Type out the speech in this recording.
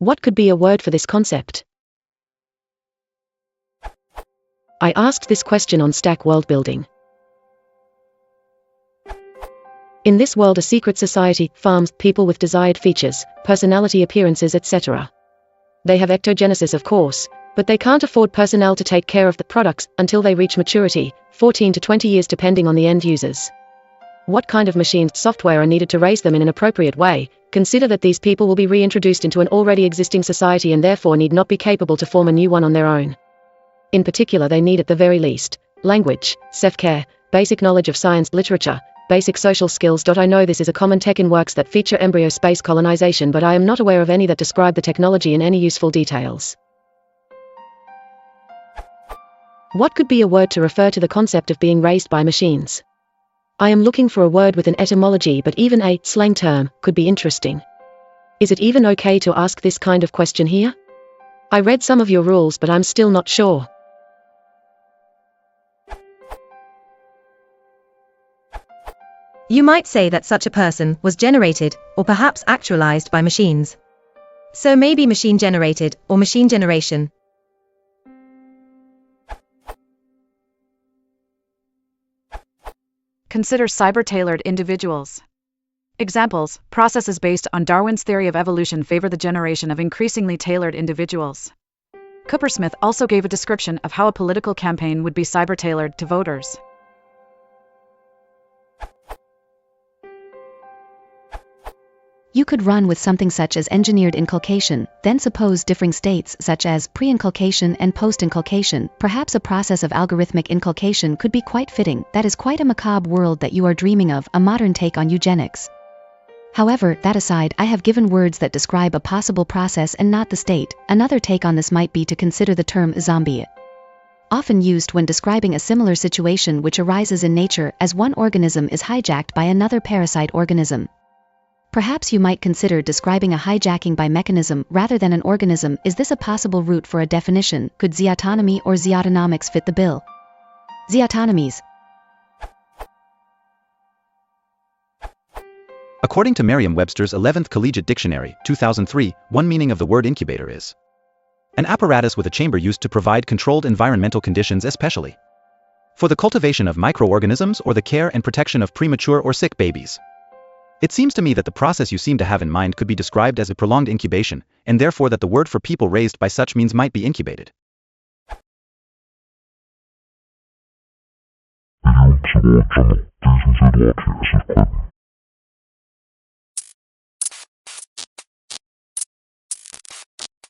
What could be a word for this concept? I asked this question on Stack Worldbuilding. In this world, a secret society farms people with desired features, personality, appearances, etc. They have ectogenesis, of course, but they can't afford personnel to take care of the products until they reach maturity, 14 to 20 years depending on the end users. What kind of machines, software are needed to raise them in an appropriate way? Consider that these people will be reintroduced into an already existing society and therefore need not be capable to form a new one on their own. In particular, they need at the very least language, self-care, basic knowledge of science, literature, basic social skills. I know this is a common tech in works that feature embryo space colonization, but I am not aware of any that describe the technology in any useful details. What could be a word to refer to the concept of being raised by machines? I am looking for a word with an etymology, but even a slang term could be interesting. Is it even okay to ask this kind of question here? I read some of your rules, but I'm still not sure. You might say that such a person was generated, or perhaps actualized by machines. So maybe machine generated, or machine generation. Consider cyber-tailored individuals. Examples: processes based on Darwin's theory of evolution favor the generation of increasingly tailored individuals. Coopersmith also gave a description of how a political campaign would be cyber-tailored to voters. You could run with something such as engineered inculcation, then suppose differing states such as pre-inculcation and post-inculcation. Perhaps a process of algorithmic inculcation could be quite fitting. That is quite a macabre world that you are dreaming of, a modern take on eugenics. However, that aside, I have given words that describe a possible process and not the state. Another take on this might be to consider the term zombie, often used when describing a similar situation which arises in nature as one organism is hijacked by another parasite organism. Perhaps you might consider describing a hijacking by mechanism rather than an organism. Is this a possible route for a definition? Could zeautonomy or zeautonomics fit the bill? Zeautonomies. According to Merriam-Webster's 11th Collegiate Dictionary, 2003, one meaning of the word incubator is an apparatus with a chamber used to provide controlled environmental conditions, especially for the cultivation of microorganisms or the care and protection of premature or sick babies. It seems to me that the process you seem to have in mind could be described as a prolonged incubation, and therefore that the word for people raised by such means might be incubated. Video 之后，这么继续去落体是困难。